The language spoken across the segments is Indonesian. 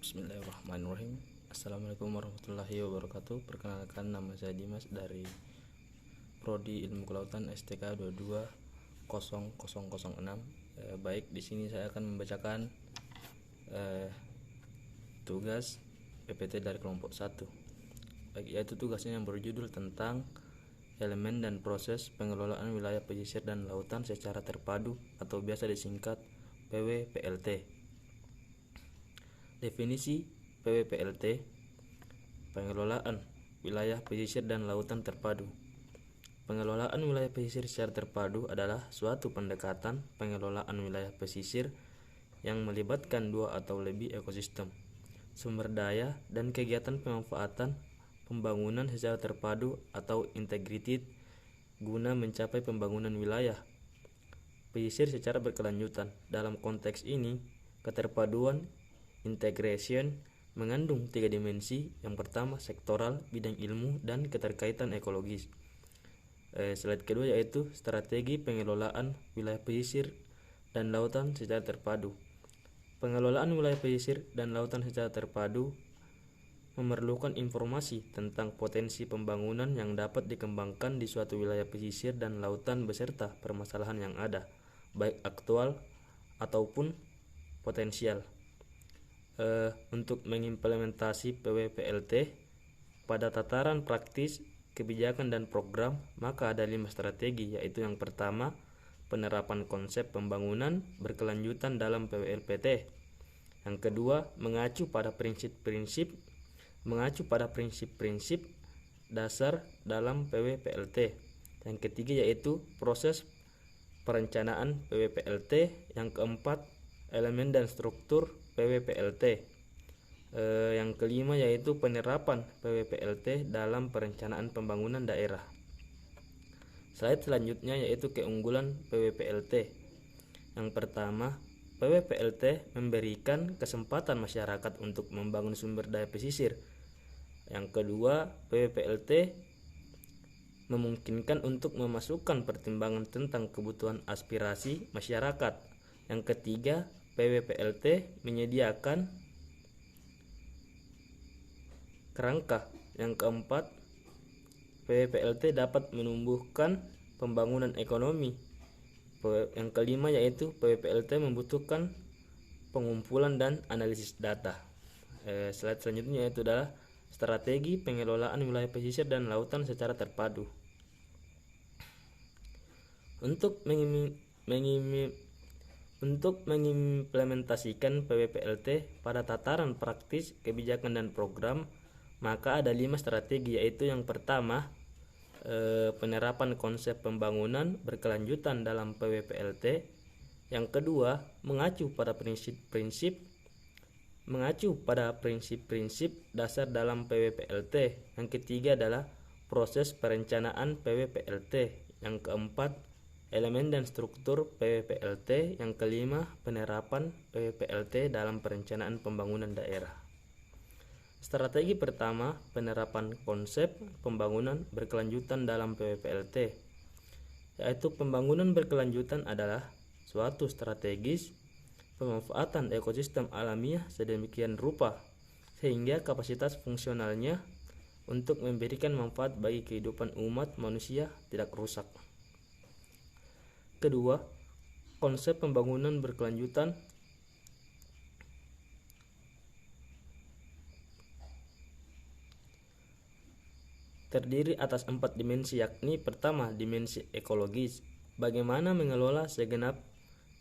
Bismillahirrahmanirrahim. Assalamualaikum warahmatullahi wabarakatuh. Perkenalkan, nama saya Dimas dari Prodi Ilmu Kelautan STK 220006. Baik, di sini saya akan membacakan tugas PPT dari kelompok 1. Baik, yaitu tugasnya yang berjudul tentang elemen dan proses pengelolaan wilayah pesisir dan lautan secara terpadu atau biasa disingkat PWPLT. Definisi PWPLT: pengelolaan wilayah pesisir dan lautan terpadu. Pengelolaan wilayah pesisir secara terpadu adalah suatu pendekatan pengelolaan wilayah pesisir yang melibatkan dua atau lebih ekosistem, sumber daya, dan kegiatan pemanfaatan pembangunan secara terpadu atau integrated guna mencapai pembangunan wilayah pesisir secara berkelanjutan. Dalam konteks ini, keterpaduan integration mengandung tiga dimensi. Yang pertama, sektoral, bidang ilmu, dan keterkaitan ekologis. Slide kedua yaitu strategi pengelolaan wilayah pesisir dan lautan secara terpadu. Pengelolaan wilayah pesisir dan lautan secara terpadu memerlukan informasi tentang potensi pembangunan yang dapat dikembangkan di suatu wilayah pesisir dan lautan beserta permasalahan yang ada, baik aktual ataupun potensial. Untuk mengimplementasi PWPLT pada tataran praktis, kebijakan, dan program, maka ada 5 strategi, yaitu yang pertama, penerapan konsep pembangunan berkelanjutan dalam PWPLT. Yang kedua, mengacu pada prinsip-prinsip dasar dalam PWPLT. Yang ketiga yaitu proses perencanaan PWPLT. Yang keempat, elemen dan struktur PWPLT. Yang kelima yaitu penerapan PWPLT dalam perencanaan pembangunan daerah. Slide selanjutnya yaitu keunggulan PWPLT. Yang pertama, PWPLT memberikan kesempatan masyarakat untuk membangun sumber daya pesisir. Yang kedua, PWPLT memungkinkan untuk memasukkan pertimbangan tentang kebutuhan aspirasi masyarakat. Yang ketiga, PWPLT menyediakan kerangka. Yang keempat, PWPLT dapat menumbuhkan pembangunan ekonomi. Yang kelima yaitu PWPLT membutuhkan pengumpulan dan analisis data. Slide selanjutnya yaitu adalah strategi pengelolaan wilayah pesisir dan lautan secara terpadu. Untuk mengimplementasikan PWPLT pada tataran praktis, kebijakan, dan program, maka ada 5 strategi, yaitu yang pertama, penerapan konsep pembangunan berkelanjutan dalam PWPLT. Yang kedua, mengacu pada prinsip-prinsip dasar dalam PWPLT. Yang ketiga adalah proses perencanaan PWPLT. Yang keempat, elemen dan struktur PWPLT. Yang kelima, penerapan PWPLT dalam perencanaan pembangunan daerah. Strategi pertama, penerapan konsep pembangunan berkelanjutan dalam PWPLT, yaitu pembangunan berkelanjutan adalah suatu strategis pemanfaatan ekosistem alamiah sedemikian rupa sehingga kapasitas fungsionalnya untuk memberikan manfaat bagi kehidupan umat manusia tidak rusak. Kedua, konsep pembangunan berkelanjutan terdiri atas 4 dimensi, yakni pertama, dimensi ekologis, bagaimana mengelola segenap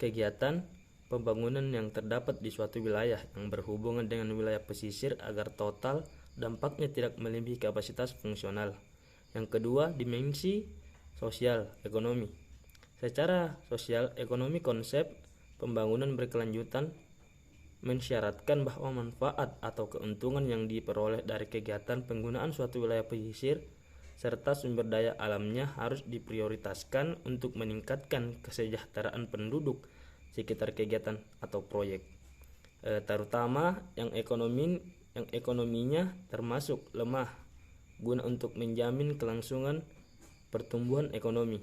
kegiatan pembangunan yang terdapat di suatu wilayah yang berhubungan dengan wilayah pesisir agar total dampaknya tidak melebihi kapasitas fungsional. Yang kedua, dimensi sosial ekonomi. Secara sosial ekonomi, konsep pembangunan berkelanjutan mensyaratkan bahwa manfaat atau keuntungan yang diperoleh dari kegiatan penggunaan suatu wilayah pesisir serta sumber daya alamnya harus diprioritaskan untuk meningkatkan kesejahteraan penduduk sekitar kegiatan atau proyek, terutama yang ekonominya termasuk lemah, guna untuk menjamin kelangsungan pertumbuhan ekonomi.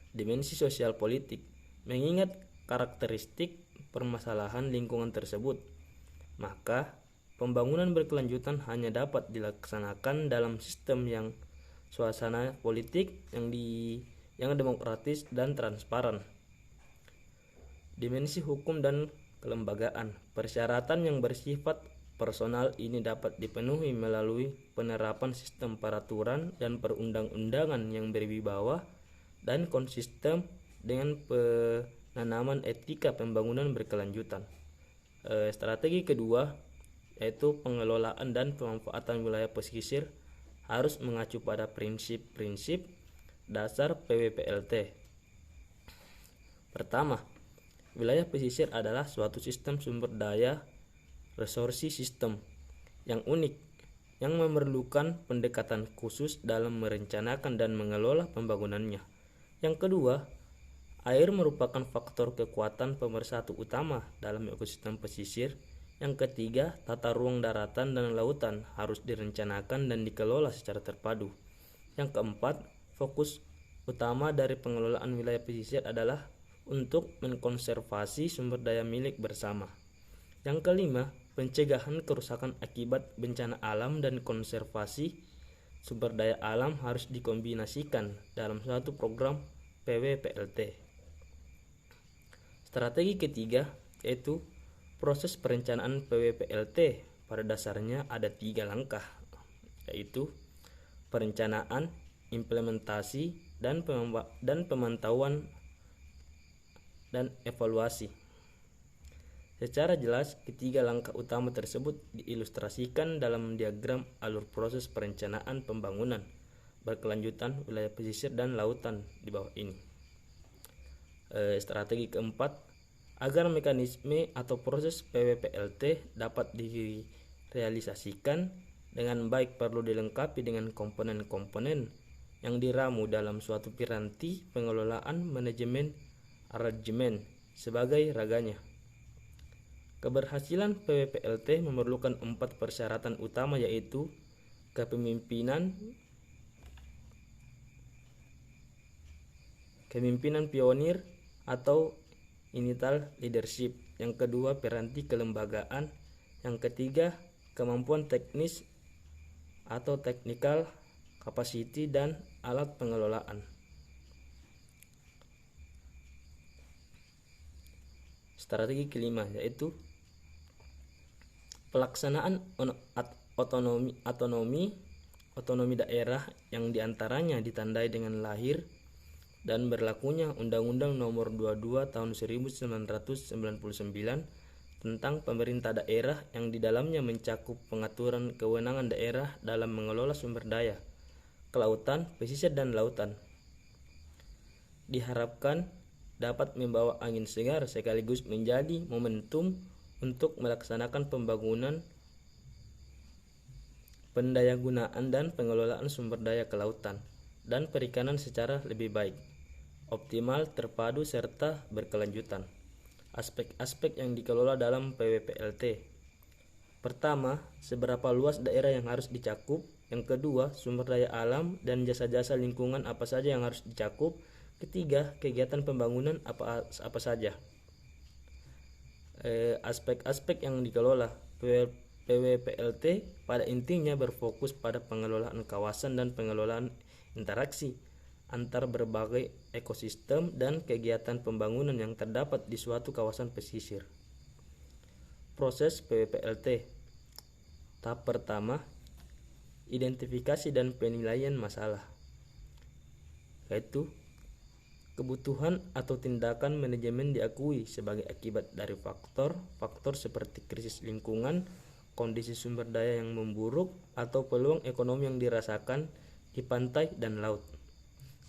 Dimensi sosial politik, mengingat karakteristik permasalahan lingkungan tersebut, Maka pembangunan berkelanjutan hanya dapat dilaksanakan dalam sistem yang suasana politik yang demokratis dan transparan. Dimensi hukum dan kelembagaan. Persyaratan yang bersifat personal ini dapat dipenuhi melalui penerapan sistem peraturan dan perundang-undangan yang berwibawa dan konsisten dengan penanaman etika pembangunan berkelanjutan. Strategi kedua yaitu pengelolaan dan pemanfaatan wilayah pesisir harus mengacu pada prinsip-prinsip dasar PWPLT. Pertama, wilayah pesisir adalah suatu sistem sumber daya resursi sistem yang unik yang memerlukan pendekatan khusus dalam merencanakan dan mengelola pembangunannya. Yang kedua, air merupakan faktor kekuatan pemersatu utama dalam ekosistem pesisir. Yang ketiga, tata ruang daratan dan lautan harus direncanakan dan dikelola secara terpadu. Yang keempat, fokus utama dari pengelolaan wilayah pesisir adalah untuk mengkonservasi sumber daya milik bersama. Yang kelima, pencegahan kerusakan akibat bencana alam dan konservasi sumber daya alam harus dikombinasikan dalam suatu program PWPLT. Strategi ketiga yaitu proses perencanaan PWPLT. Pada dasarnya ada 3 langkah, yaitu perencanaan, implementasi, dan pemantauan dan evaluasi. Secara jelas, ketiga langkah utama tersebut diilustrasikan dalam diagram alur proses perencanaan pembangunan berkelanjutan wilayah pesisir dan lautan di bawah ini. Strategi keempat, agar mekanisme atau proses PWPLT dapat direalisasikan dengan baik perlu dilengkapi dengan komponen-komponen yang diramu dalam suatu piranti pengelolaan manajemen arrangement sebagai raganya. Keberhasilan PWPLT memerlukan 4 persyaratan utama, yaitu kepemimpinan pionir atau initial leadership. Yang kedua, piranti kelembagaan. Yang ketiga, kemampuan teknis atau technical capacity dan alat pengelolaan. Strategi kelima yaitu pelaksanaan otonomi daerah yang diantaranya ditandai dengan lahir dan berlakunya Undang-Undang Nomor 22 Tahun 1999 tentang pemerintah daerah yang di dalamnya mencakup pengaturan kewenangan daerah dalam mengelola sumber daya kelautan, pesisir dan lautan. Diharapkan dapat membawa angin segar sekaligus menjadi momentum untuk melaksanakan pembangunan, pendayagunaan dan pengelolaan sumber daya kelautan dan perikanan secara lebih baik, optimal, terpadu, serta berkelanjutan. Aspek-aspek yang dikelola dalam PWPLT. Pertama, seberapa luas daerah yang harus dicakup. Yang kedua, sumber daya alam dan jasa-jasa lingkungan apa saja yang harus dicakup. Ketiga, kegiatan pembangunan apa saja. Aspek-aspek yang dikelola. PWPLT pada intinya berfokus pada pengelolaan kawasan dan pengelolaan interaksi antar berbagai ekosistem dan kegiatan pembangunan yang terdapat di suatu kawasan pesisir. Proses PWPLT. Tahap pertama, identifikasi dan penilaian masalah, yaitu kebutuhan atau tindakan manajemen diakui sebagai akibat dari faktor seperti krisis lingkungan, kondisi sumber daya yang memburuk, atau peluang ekonomi yang dirasakan di pantai dan laut.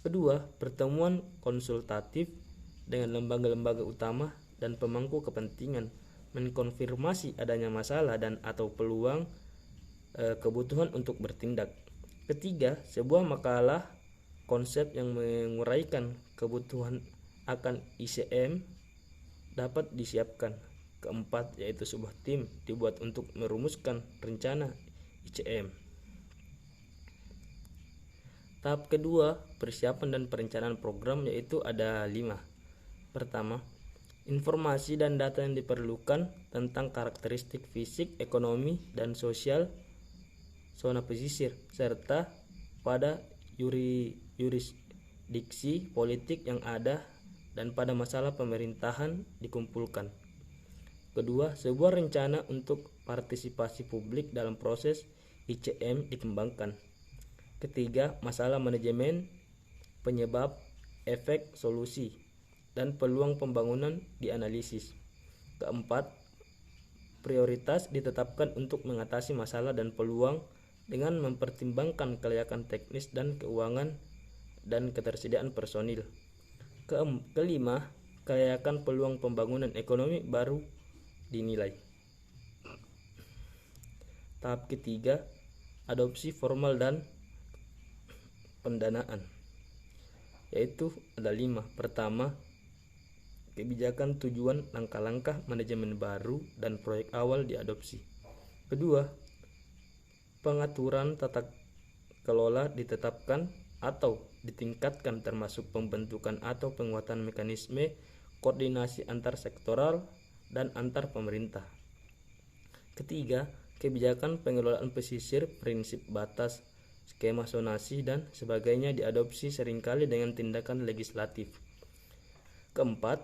Kedua, pertemuan konsultatif dengan lembaga-lembaga utama dan pemangku kepentingan mengkonfirmasi adanya masalah dan atau peluang kebutuhan untuk bertindak. Ketiga, sebuah makalah konsep yang menguraikan kebutuhan akan ICM dapat disiapkan. Keempat, yaitu sebuah tim dibuat untuk merumuskan rencana ICM. Tahap kedua, persiapan dan perencanaan program, yaitu ada 5. Pertama, informasi dan data yang diperlukan tentang karakteristik fisik, ekonomi, dan sosial zona pesisir, serta pada yurisdiksi politik yang ada dan pada masalah pemerintahan dikumpulkan. Kedua, sebuah rencana untuk partisipasi publik dalam proses ICM dikembangkan. Ketiga, masalah manajemen, penyebab, efek, solusi, dan peluang pembangunan dianalisis. Keempat, prioritas ditetapkan untuk mengatasi masalah dan peluang dengan mempertimbangkan kelayakan teknis dan keuangan dan ketersediaan personil. Kelima, kelayakan peluang pembangunan ekonomi baru dinilai. Tahap ketiga, adopsi formal dan pendanaan, yaitu ada 5. Pertama, kebijakan, tujuan, langkah-langkah manajemen baru dan proyek awal diadopsi. Kedua, pengaturan tata kelola ditetapkan atau ditingkatkan termasuk pembentukan atau penguatan mekanisme koordinasi antar sektoral dan antar pemerintah. Ketiga, kebijakan pengelolaan pesisir, prinsip batas, skema zonasi dan sebagainya diadopsi seringkali dengan tindakan legislatif. Keempat,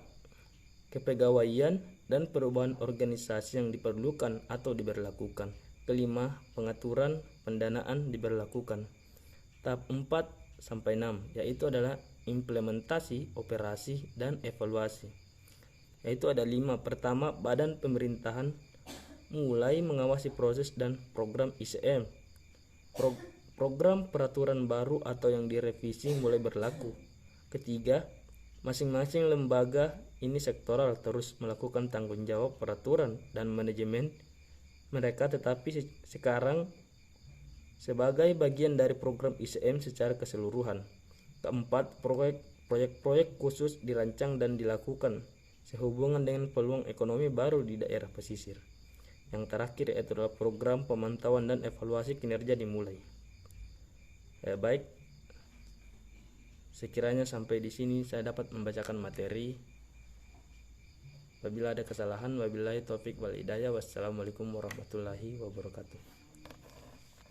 kepegawaian dan perubahan organisasi yang diperlukan atau diberlakukan. Kelima, pengaturan pendanaan diberlakukan. Tahap 4 sampai 6 yaitu adalah implementasi, operasi, dan evaluasi. Yaitu ada 5. Pertama, badan pemerintahan mulai mengawasi proses dan program ICM. Program peraturan baru atau yang direvisi mulai berlaku. Ketiga, masing-masing lembaga ini sektoral terus melakukan tanggung jawab peraturan dan manajemen mereka, tetapi sekarang sebagai bagian dari program ICM secara keseluruhan. Keempat, proyek-proyek khusus dirancang dan dilakukan sehubungan dengan peluang ekonomi baru di daerah pesisir. Yang terakhir yaitu adalah program pemantauan dan evaluasi kinerja dimulai. Baik, sekiranya sampai di sini saya dapat membacakan materi. Apabila ada kesalahan, wabillahi taufik wal hidayah. Wassalamualaikum warahmatullahi wabarakatuh.